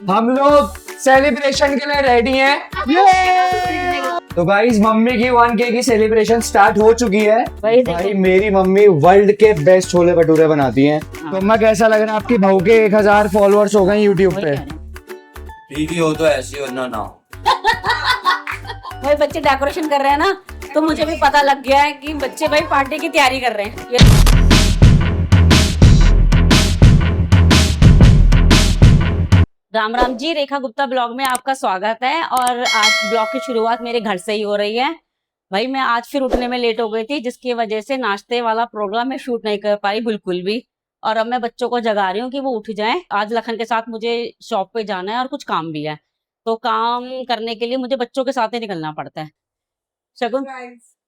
हम लोग सेलिब्रेशन के लिए रेडी हैं। तो गाइस मम्मी की 1K की सेलिब्रेशन स्टार्ट हो चुकी है। भाई मेरी मम्मी वर्ल्ड के बेस्ट छोले भटूरे बनाती हैं। तो अम्मा कैसा लग रहा है आपकी बहू के 1000 फॉलोअर्स हो गए यूट्यूब पे? वीडियो तो ऐसी हो ना भाई बच्चे डेकोरेशन कर रहे हैं ना, तो मुझे भी पता लग गया है कि बच्चे भाई पार्टी की तैयारी कर रहे हैं। राम राम जी, रेखा गुप्ता ब्लॉग में आपका स्वागत है। और आज ब्लॉग की शुरुआत मेरे घर से ही हो रही है। भाई मैं आज फिर उठने में लेट हो गई थी, जिसकी वजह से नाश्ते वाला प्रोग्राम मैं शूट नहीं कर पाई बिल्कुल भी। और अब मैं बच्चों को जगा रही हूँ कि वो उठ जाएं। आज लखन के साथ मुझे शॉप पे जाना है और कुछ काम भी है, तो काम करने के लिए मुझे बच्चों के साथ ही निकलना पड़ता है। शगुन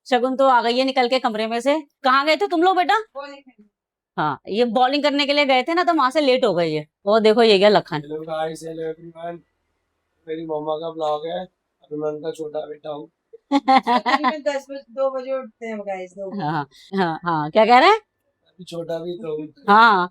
शगुन तो आ गई है निकल के कमरे में से। कहाँ गए थे तुम लोग बेटा? हाँ, ये बॉलिंग करने के लिए गए थे ना, तो वहां से लेट हो गई है। वो देखो ये गया Lakhan. Hello guys, hello everyone. मेरी मम्मा का ब्लॉग है। अभी मैं उनका छोटा बेटा हूँ। 2 बजे उठते हैं गाइस। हाँ हाँ हाँ, क्या कह रहे हैं? अभी छोटा भी तो हूँ। हाँ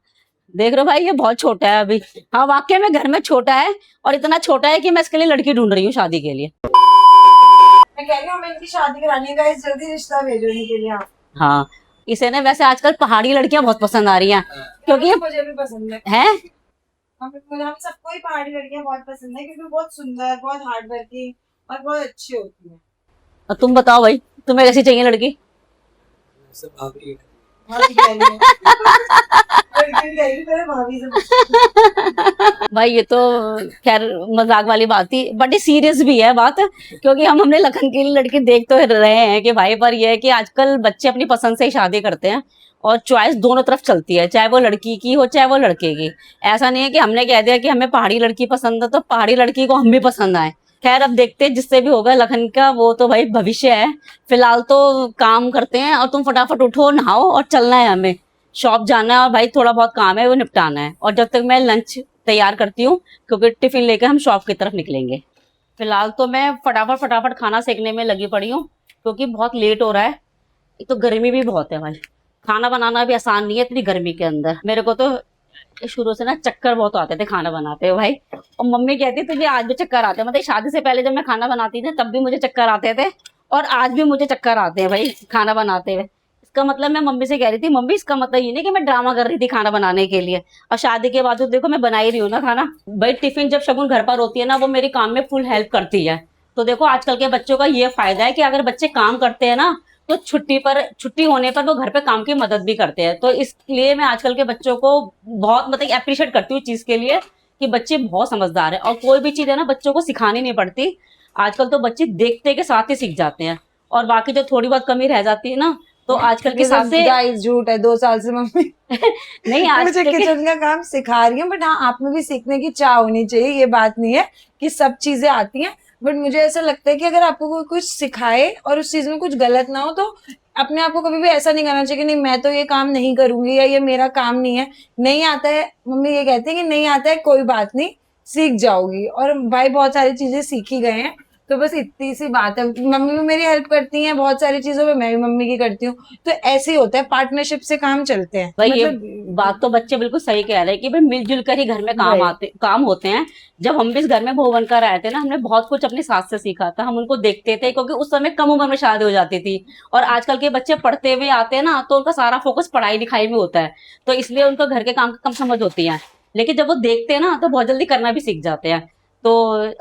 देख रहे हो भाई, ये बहुत छोटा है अभी। हाँ वाकई में घर में छोटा है, और इतना छोटा है कि मैं इसके लिए लड़की ढूंढ रही हूँ शादी के लिए। मैं कह रही हूँ मैं इनकी शादी करानी है गाइस, जल्दी रिश्ता भेजो इनके लिए आप। हाँ, इसे ने वैसे आजकल पहाड़ी लड़कियां बहुत पसंद आ रही हैं, क्योंकि मुझे भी पसंद है। है हम सबको ही पहाड़ी लड़कियां बहुत पसंद है, क्योंकि बहुत सुंदर, बहुत हार्ड वर्किंग और बहुत अच्छी होती है। और तुम बताओ भाई, तुम्हें कैसी चाहिए लड़की? सब भाग रही है। भाभी कह रही है। लड़की कह रही है, तेरे भाभी से भाई ये तो खैर मजाक वाली बात थी, बट ये सीरियस भी है बात, क्योंकि हम हमने लखन के लिए लड़की देख तो रहे हैं कि भाई, पर ये है कि आजकल बच्चे अपनी पसंद से ही शादी करते हैं, और चॉइस दोनों तरफ चलती है, चाहे वो लड़की की हो चाहे वो लड़के की। ऐसा नहीं है कि हमने कह दिया कि हमें पहाड़ी लड़की पसंद है तो पहाड़ी लड़की को हम भी पसंद आए। खैर अब देखते हैं, जिससे भी होगा। लखन का वो तो भाई भविष्य है, फिलहाल तो काम करते हैं। और तुम फटाफट उठो, नहाओ और चलना है, हमें शॉप जाना है, और भाई थोड़ा बहुत काम है वो निपटाना है। और जब तक मैं लंच तैयार करती हूँ, क्योंकि टिफिन लेकर हम शॉप की तरफ निकलेंगे। फिलहाल तो मैं फटाफट खाना सेकने में लगी पड़ी हूँ, क्योंकि बहुत लेट हो रहा है। एक तो गर्मी भी बहुत है भाई, खाना बनाना भी आसान नहीं है इतनी गर्मी के अंदर। मेरे को तो शुरू से ना चक्कर बहुत आते थे खाना बनाते हुए भाई। और मम्मी कहती तुझे आज भी चक्कर आते हैं। मतलब शादी से पहले जब मैं खाना बनाती थी तब भी मुझे चक्कर आते थे, और आज भी मुझे चक्कर आते हैं भाई खाना बनाते हुए। इसका मतलब, मैं मम्मी से कह रही थी, मम्मी इसका मतलब ये नहीं कि मैं ड्रामा कर रही थी खाना बनाने के लिए, और शादी के बाद तो देखो मैं बना ही रही हूँ ना खाना। भाई टिफिन जब शगुन घर पर होती है ना, वो मेरी काम में फुल हेल्प करती है। तो देखो आजकल के बच्चों का ये फायदा है कि अगर बच्चे काम करते हैं ना, तो छुट्टी होने पर वो घर पे काम की मदद भी करते हैं। तो इसलिए मैं आजकल के बच्चों को बहुत मतलब अप्रिशिएट करती हूँ चीज के लिए, कि बच्चे बहुत समझदार है। और कोई भी चीज है ना, बच्चों को सिखानी नहीं पड़ती। आजकल तो बच्चे देखते के साथ ही सीख जाते हैं, और बाकी जो थोड़ी बहुत कमी रह जाती है ना, तो आजकल के हिसाब से गाइस झूठ है। 2 साल से मम्मी नहीं आज मुझे किचन का काम सिखा रही हूँ, बट हाँ आप में भी सीखने की चाह होनी चाहिए। ये बात नहीं है कि सब चीजें आती हैं, बट मुझे ऐसा लगता है कि अगर आपको कोई कुछ सिखाए और उस चीज में कुछ गलत ना हो, तो अपने आप को कभी भी ऐसा नहीं करना चाहिए कि नहीं मैं तो ये काम नहीं करूंगी, या ये मेरा काम नहीं है। नहीं आता है, मम्मी ये कहती है कि नहीं आता है कोई बात नहीं, सीख जाओगी। और भाई बहुत सारी चीजें सीखी गए हैं, तो बस इतनी सी बात है। मम्मी भी मेरी हेल्प करती हैं बहुत सारी चीजों में, मैं भी मम्मी की करती हूँ। तो ऐसे ही होता है, पार्टनरशिप से काम चलते हैं। भाई ये मतलब बात तो बच्चे बिल्कुल सही कह रहे हैं कि भाई मिलजुल कर ही घर में काम होते हैं। जब हम भी इस घर में बहू बनकर आए थे ना, हमने बहुत कुछ अपनी सास से सीखा था। हम उनको देखते थे, क्योंकि उस समय कम उम्र में शादी हो जाती थी, और आजकल के बच्चे पढ़ते हुए आते हैं ना, तो उनका सारा फोकस पढ़ाई लिखाई में होता है, तो इसलिए उनको घर के काम कम समझ होती है। लेकिन जब वो देखते हैं ना, तो बहुत जल्दी करना भी सीख जाते हैं। तो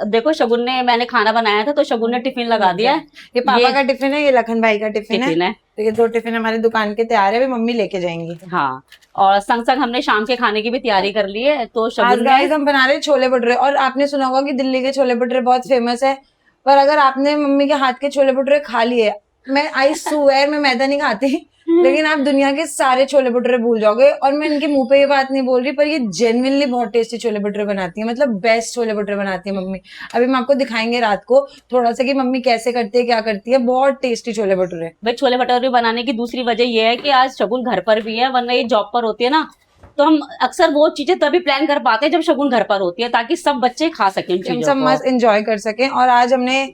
देखो शगुन ने, मैंने खाना बनाया था तो शगुन ने टिफिन लगा दिया है। ये पापा का टिफिन है, ये लखन भाई का टिफिन है। तो ये 2 टिफिन हमारी दुकान के तैयार है, अभी मम्मी लेके जाएंगी। हाँ, और संग संग हमने शाम के खाने की भी तैयारी कर ली है। तो आज शगुन गाइस हम बना रहे छोले भटूरे। और आपने सुना होगा कि दिल्ली के छोले भटूरे बहुत फेमस है, पर अगर आपने मम्मी के हाथ के छोले भटूरे खा लिए, मैं आई स्वेयर मैं मैदा नहीं खाती, लेकिन आप दुनिया के सारे छोले भटूरे भूल जाओगे। और मैं इनके मुंह पे ये बात नहीं बोल रही, पर ये जेन्युइनली बहुत टेस्टी छोले भटूरे बनाती है। मतलब बेस्ट छोले भटूरे बनाती है मम्मी। अभी हम आपको दिखाएंगे रात को थोड़ा सा कि मम्मी कैसे करती है, क्या करती है। बहुत टेस्टी छोले भटूरे। भाई छोले भटूरे बनाने की दूसरी वजह यह है कि आज शगुन घर पर भी है, वरना ये जॉब पर होती है ना, तो हम अक्सर वो चीजें तभी प्लान कर पाते हैं जब शगुन घर पर होती है, ताकि सब बच्चे खा सकें उन हम चीजों सब को। मस्त एंजॉय कर सकें। और आज हमने,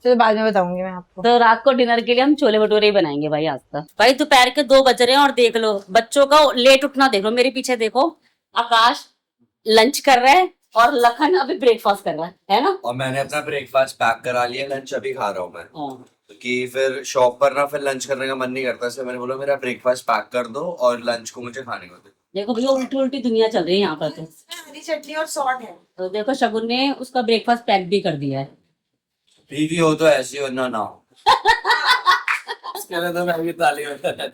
चलो बाद में बताऊंगी मैं आपको। तो रात को डिनर के लिए हम छोले भटूरे ही बनाएंगे भाई आज तक। भाई दोपहर के 2 बज रहे हैं, और देख लो बच्चों का लेट उठना, देख लो मेरे पीछे देखो, आकाश लंच कर रहा है, और लखन अभी ब्रेकफास्ट कर रहा है ना? और मैंने अपना ब्रेकफास्ट पैक करा लिया, लंच अभी खा रहा हूँ मैं। हाँ। कि फिर शॉप पर ना फिर लंच करने का मन नहीं करता, इसलिए मैंने बोला मेरा ब्रेकफास्ट पैक कर दो और लंच को मुझे खाने को दो। देखो भैया उल्टी उल्टी दुनिया चल रही है यहाँ पर तो। हरी चटनी और सॉल्ट है। तो देखो शगुन ने उसका ब्रेकफास्ट पैक भी कर दिया है। बीवी हो तो ऐसी हो, ना हो। इसके लिए तो मैं भी ताली बजा।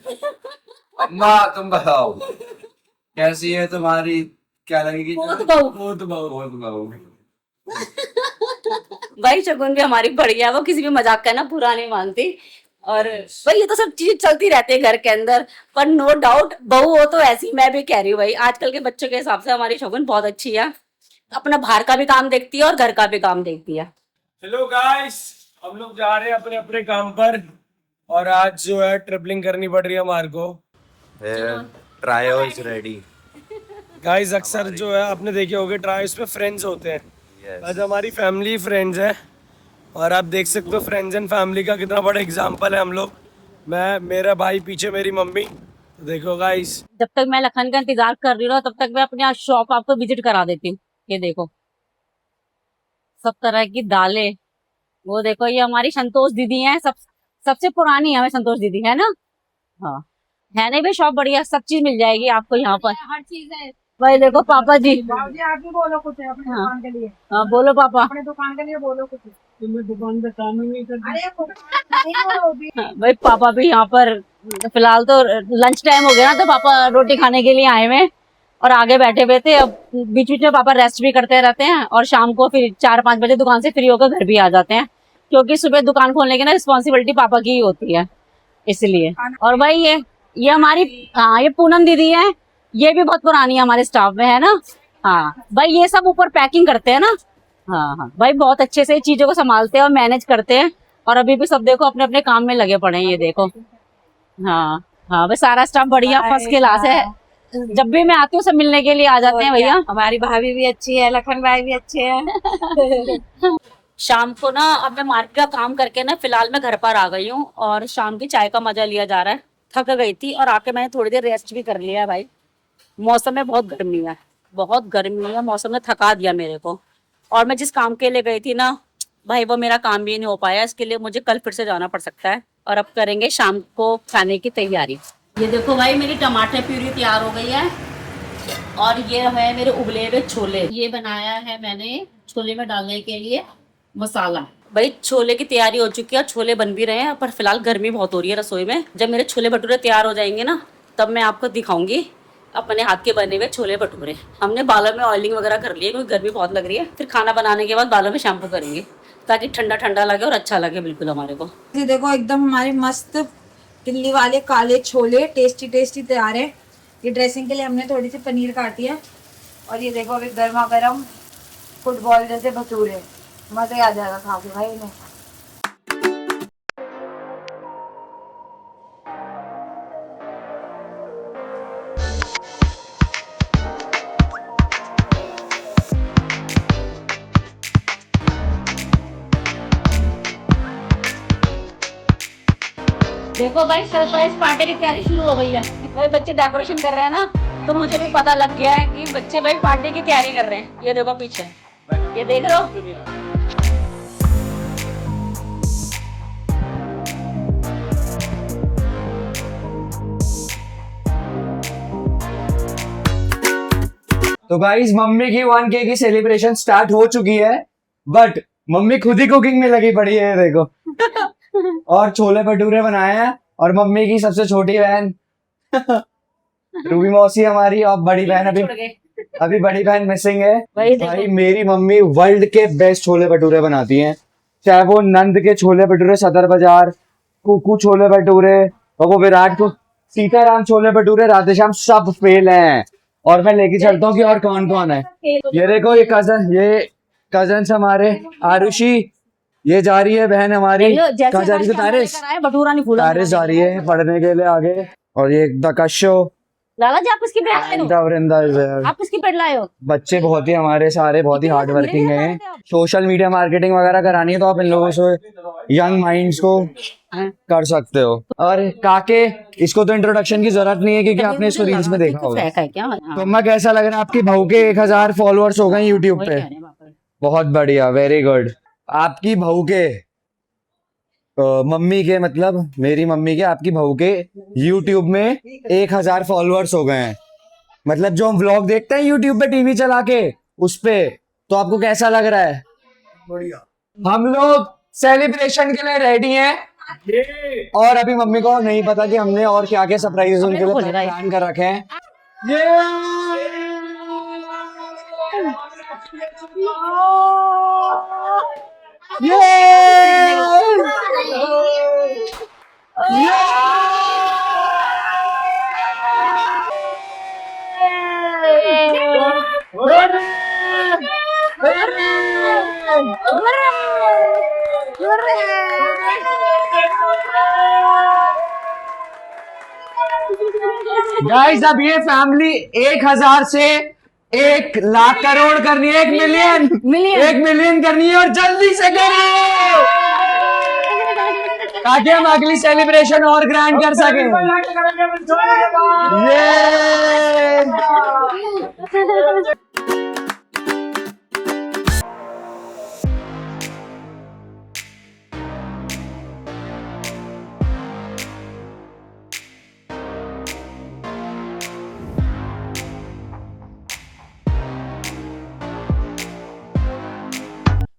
अम्मा तुम बताओ कैसी है तुम्हारी, क्या लगेगी? बहुत बहू। बहुत बहू, बहुत बहू। भाई शगुन भी हमारी बढ़िया है, वो किसी भी मजाक का ना बुरा नहीं मानती। और भाई ये तो सब चीज चलती रहती है घर के अंदर, पर नो डाउट बहू हो तो ऐसी, मैं भी कह रही हूँ भाई आजकल के बच्चों के हिसाब से हमारी शगुन बहुत अच्छी है, अपना बाहर का भी काम देखती है और घर का भी काम देखती है। हेलो गाइस, हम लोग जा रहे हैं अपने अपने काम पर और आज जो है ट्रिपलिंग करनी पड़ रही है हमारे को। Trio is ready. गाइस अक्सर जो है आपने देखे होंगे ट्रायल्स में फ्रेंड्स होते हैं। आज हमारी फैमिली फ्रेंड्स है और आप देख सकते हो फ्रेंड्स एंड फैमिली का कितना बड़ा एग्जांपल है हम लोग। मैं, मेरा भाई, पीछे मेरी मम्मी। तो देखो गाइस, जब तक मैं लखन का इंतजार कर रही हूँ तब तक मैं अपनी शॉप आपको विजिट करा देती हूँ। ये देखो सब तरह की दालें, वो देखो ये हमारी संतोष दीदी हैं, सबसे पुरानी है हमें संतोष दीदी, है ना? हाँ है नहीं भाई, शॉप बढ़िया, सब चीज मिल जाएगी आपको यहाँ पर, हर चीज है। भाई देखो पापा जी। आप भी बोलो कुछ अपनी हाँ। दुकान के लिए। हाँ बोलो पापा। अपने दुकान के लिए बोलो कुछ। तुम्हें दुकान पे काम नहीं करती। अरे नहीं बोलो भी। हाँ, भाई पापा भी यहाँ पर फिलहाल तो लंच टाइम हो गया ना, तो पापा रोटी खाने के लिए आए हुए और आगे बैठे हुए थे। अब बीच बीच में पापा रेस्ट भी करते रहते हैं और शाम को फिर 4-5 बजे दुकान से फ्री होकर घर भी आ जाते हैं, क्योंकि सुबह दुकान खोलने की ना रिस्पॉन्सिबिलिटी पापा की ही होती है, इसलिए। और भाई ये हमारी, हाँ ये पूनम दीदी है, ये भी बहुत पुरानी है हमारे स्टाफ में, है ना? हाँ भाई ये सब ऊपर पैकिंग करते हैं ना। हाँ हाँ भाई बहुत अच्छे से चीजों को संभालते हैं और मैनेज करते हैं, और अभी भी सब देखो अपने अपने काम में लगे पड़े हैं, ये देखो। हाँ हाँ भाई सारा स्टाफ बढ़िया फर्स्ट क्लास है, जब भी मैं आती हूँ सब मिलने के लिए आ जाते हैं भैया। हमारी भाभी भी अच्छी है, लखन भाई भी अच्छे हैं। शाम को ना अब मैं मार्केट का काम करके ना फिलहाल मैं घर पर आ गई हूँ और शाम की चाय का मजा लिया जा रहा है। थक गई थी और आके मैंने थोड़ी देर रेस्ट भी कर लिया है भाई। मौसम में बहुत गर्मी है, बहुत गर्मी है, मौसम ने थका दिया मेरे को। और मैं जिस काम के लिए गई थी ना भाई वो मेरा काम भी नहीं हो पाया, इसके लिए मुझे कल फिर से जाना पड़ सकता है। और अब करेंगे शाम को खाने की तैयारी। ये देखो भाई मेरी टमाटर प्यूरी तैयार हो गई है और ये है मेरे उबले हुए छोले। ये बनाया है मैंने छोले में डालने के लिए मसाला। भाई छोले की तैयारी हो चुकी है और छोले बन भी रहे हैं, पर फिलहाल गर्मी बहुत हो रही है रसोई में। जब मेरे छोले भटूरे तैयार हो जाएंगे ना तब मैं आपको दिखाऊंगी अपने हाथ के बने हुए छोले भटूरे। हमने बालों में ऑयलिंग वगैरह कर ली है क्योंकि गर्मी बहुत लग रही है। फिर खाना बनाने के बाद बालों में शैम्पू करेंगे ताकि ठंडा ठंडा लगे और अच्छा लगे बिल्कुल हमारे को। ये देखो एकदम हमारे मस्त दिल्ली वाले काले छोले टेस्टी टेस्टी तैयार है। ये ड्रेसिंग के लिए हमने थोड़ी सी पनीर काटी है और ये देखो अभी गर्मा गर्म फुटबॉल जैसे भटूरे, मजे आ जाएगा खा के भाई इन्हें। देखो भाई सरप्राइज पार्टी की तैयारी शुरू हो गई है। भाई बच्चे डेकोरेशन कर रहे हैं ना, तो मुझे भी पता लग गया है कि बच्चे भाई पार्टी की तैयारी कर रहे हैं। ये देखो पीछे, ये देख रहे हो। तो गाइस मम्मी की 1K की सेलिब्रेशन स्टार्ट हो चुकी है, बट मम्मी खुद ही कुकिंग में लगी पड़ी है, देखो। और छोले भटूरे बनाए हैं और मम्मी की सबसे छोटी बहन रूबी मौसी हमारी और बड़ी बहन अभी बड़ी बहन मिसिंग है। भाई मेरी मम्मी वर्ल्ड के बेस्ट छोले भटूरे बनाती हैं, चाहे वो नंद के छोले भटूरे सदर बाजार, कुकू छोले भटूरे और वो विराट को सीताराम छोले भटूरे, राधेश्याम, सब फेल हैं। और मैं लेके चलता हूँ कि और कौन कौन है। ये देखो ये कजन हमारे आरुषि, ये जा रही है बहन हमारी, कहाँ जा रही है? तारिस जा रही है पढ़ने के लिए आगे। और ये दकशो, लाला जी आप किसकी पेड़ लाए हो? आप किसकी पेड़ लाए हो? बच्चे बहुत ही हमारे सारे बहुत ही हार्ड वर्किंग हैं। सोशल मीडिया मार्केटिंग वगैरह करानी है तो आप इन लोगों से यंग माइंड्स को कर सकते हो। और काके, इसको तो इंट्रोडक्शन की जरूरत नहीं है क्योंकि आपने इसको रील्स में देखा होगा। फेक है क्या? हाँ। तो मैं कैसा लग रहा है? आपकी बहू के 1000 फॉलोअर्स हो गए यूट्यूब वही पे। कह रहे हैं पापा। बहुत बढ़िया, वेरी गुड। आपकी बहू के मम्मी के, मतलब मेरी मम्मी के, आपकी बहू के यूट्यूब में 1000 फॉलोअर्स हो गए हैं। मतलब जो हम व्लॉग देखते हैं यूट्यूब पे टीवी चला के, उस पे। तो आपको कैसा लग रहा है? बढ़िया। हम लोग सेलिब्रेशन के लिए रेडी हैं और अभी मम्मी को नहीं पता कि हमने और क्या क्या सरप्राइज उनके लिए बोलेगा ये। प्लान कर रखे हैं। गाइस, अब ये फैमिली 1000 से 1,00,000 करोड़ करनी है, 1 मिलियन, 1 मिलियन करनी है, और जल्दी से करो ताकि हम अगली सेलिब्रेशन और ग्रैंड कर सकें। ये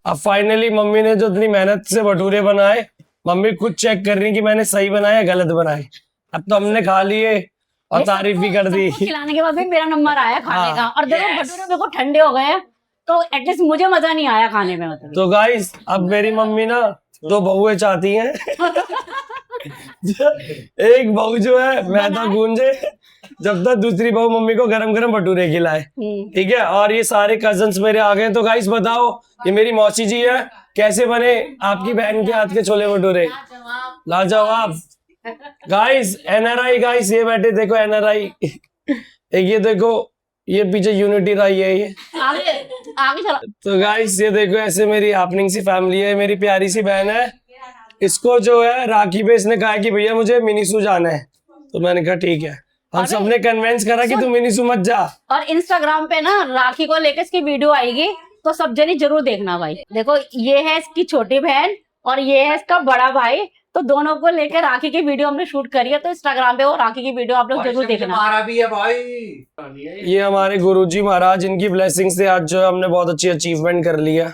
अब फाइनली मम्मी ने जो इतनी मेहनत से भटूरे बनाए, मम्मी खुद चेक कर रही है कि मैंने सही बनाए या गलत बनाए। अब तो हमने खा लिए और तारीफ भी कर दी। सबको खिलाने के बाद भी मेरा नंबर आया खाने हाँ, का। और देखो भटूरे मेरे को ठंडे हो गए हैं, तो एटलीस्ट मुझे मजा नहीं आया खाने में। मतलब तो गाइस, अब मेरी मम्मी ना 2 बहुएं चाहती हैं। एक बहू जो है मैदा गूंजे, जब तक दूसरी बहू मम्मी को गरम गरम भटूरे खिलाए। ठीक है। और ये सारे कजन्स मेरे आ गए। तो गाइस बताओ, ये मेरी मौसी जी है, कैसे बने आपकी बहन के हाथ के छोले भटूरे? लाजवाब। गाइस एनआरआई, गाइस ये बैठे देखो एनआरआई। एक ये देखो, ये पीछे यूनिटी रही है ये। आगे आगे चलो। तो गाइस ये देखो, ऐसे मेरी हैपनिंग सी फैमिली है, मेरी प्यारी सी बहन है। इसको जो है राखी पे इसने कहा कि भैया मुझे मिनीसू जाना है, तो मैंने कहा ठीक है। हम सबने कन्वेंस करा कि तू मिनीसू मत जा। और इंस्टाग्राम पे ना राखी को लेकर इसकी वीडियो आएगी, तो सब जने जरूर देखना भाई। देखो ये है इसकी छोटी बहन और ये है इसका बड़ा भाई, तो दोनों को लेकर राखी की वीडियो हमने शूट करी है। तो इंस्टाग्राम पे वो राखी की वीडियो आप लोग जरूर देखना। हमारा भी है भाई। ये हमारे गुरुजी महाराज, इनकी ब्लेसिंग से आज जो है हमने बहुत अच्छी अचीवमेंट कर लिया।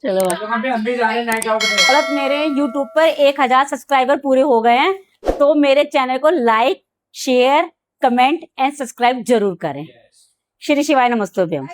चलो हम भी जा रहे हैं नाइट आउट पे। और अब मेरे YouTube पर 1000 सब्सक्राइबर पूरे हो गए हैं, तो मेरे चैनल को like, share, comment and subscribe जरूर करें। श्री शिवाय नमस्तुभ्यम।